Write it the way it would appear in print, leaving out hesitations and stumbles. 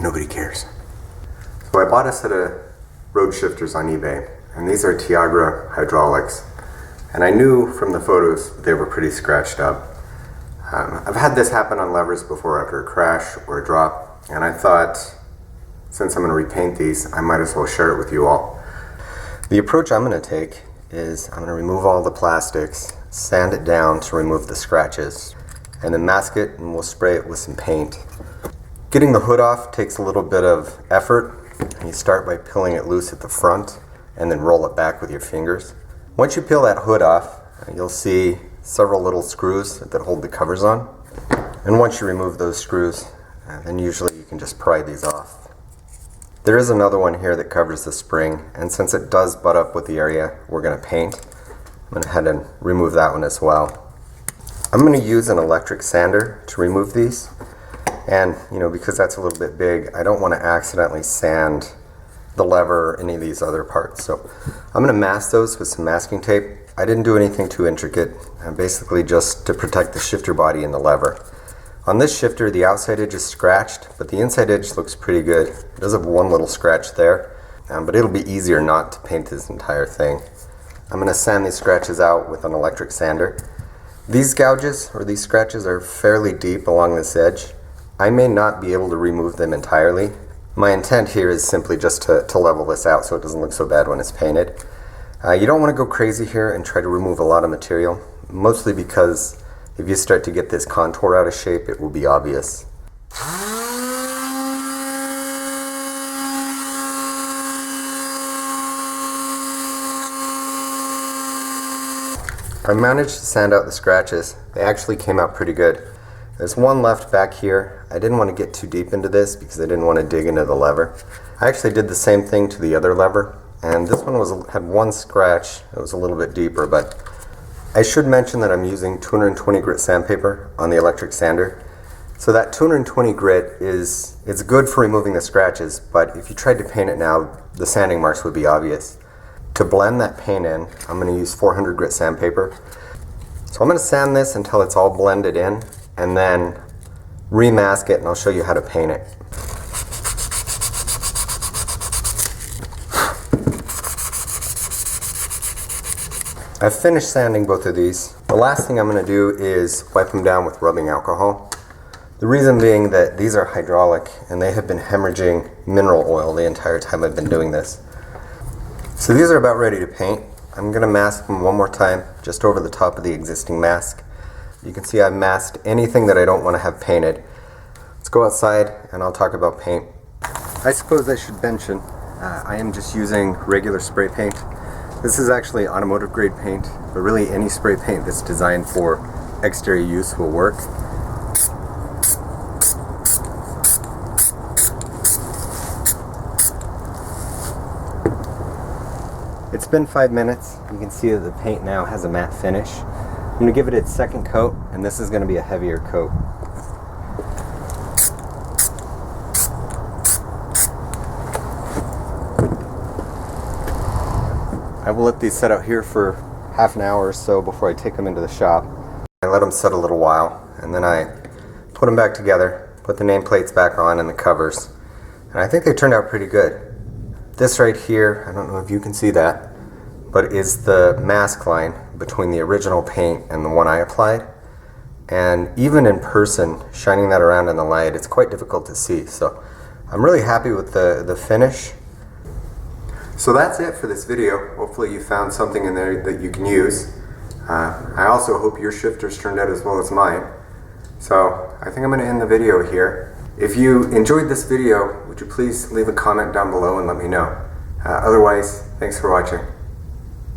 Nobody cares. So I bought a set of road shifters on eBay, and these are Tiagra hydraulics. And I knew from the photos they were pretty scratched up. I've had this happen on levers before after a crash or a drop, and I thought, since I'm going to repaint these, I might as well share it with you all. The approach I'm going to take is I'm going to remove all the plastics, sand it down to remove the scratches, and then mask it, and we'll spray it with some paint. Getting the hood off takes a little bit of effort. You start by peeling it loose at the front and then roll it back with your fingers. Once you peel that hood off, you'll see several little screws that hold the covers on. And once you remove those screws, then usually you can just pry these off. There is another one here that covers the spring, and since it does butt up with the area we're going to paint, I'm going to head and remove that one as well. I'm going to use an electric sander to remove these, and because that's a little bit big, I don't want to accidentally sand the lever or any of these other parts. So I'm going to mask those with some masking tape. I didn't do anything too intricate, basically just to protect the shifter body and the lever. On this shifter, the outside edge is scratched, but the inside edge looks pretty good. It does have one little scratch there, but it'll be easier not to paint this entire thing. I'm going to sand these scratches out with an electric sander. These gouges, or these scratches, are fairly deep along this edge. I may not be able to remove them entirely. My intent here is simply just to level this out so it doesn't look so bad when it's painted. You don't want to go crazy here and try to remove a lot of material, mostly because if you start to get this contour out of shape, it will be obvious. I managed to sand out the scratches. They actually came out pretty good. There's one left back here. I didn't want to get too deep into this because I didn't want to dig into the lever. I actually did the same thing to the other lever, and this one had one scratch. It was a little bit deeper, but I should mention that I'm using 220 grit sandpaper on the electric sander. So that 220 grit it's good for removing the scratches, but if you tried to paint it now, the sanding marks would be obvious. To blend that paint in, I'm going to use 400 grit sandpaper. So I'm going to sand this until it's all blended in, and then remask it, and I'll show you how to paint it. I've finished sanding both of these. The last thing I'm going to do is wipe them down with rubbing alcohol. The reason being that these are hydraulic and they have been hemorrhaging mineral oil the entire time I've been doing this. So these are about ready to paint. I'm going to mask them one more time just over the top of the existing mask. You can see I've masked anything that I don't want to have painted. Let's go outside and I'll talk about paint. I suppose I should mention I am just using regular spray paint. This is actually automotive grade paint, but really any spray paint that's designed for exterior use will work. It's been 5 minutes. You can see that the paint now has a matte finish. I'm going to give it its second coat, and this is going to be a heavier coat. I will let these set out here for half an hour or so before I take them into the shop. I let them set a little while, and then I put them back together, put the nameplates back on and the covers, and I think they turned out pretty good. This right here, I don't know if you can see that, but is the mask line between the original paint and the one I applied. And even in person, shining that around in the light, it's quite difficult to see. So I'm really happy with the finish. So that's it for this video. Hopefully you found something in there that you can use. I also hope your shifters turned out as well as mine. So I think I'm going to end the video here. If you enjoyed this video, would you please leave a comment down below and let me know. Otherwise, thanks for watching.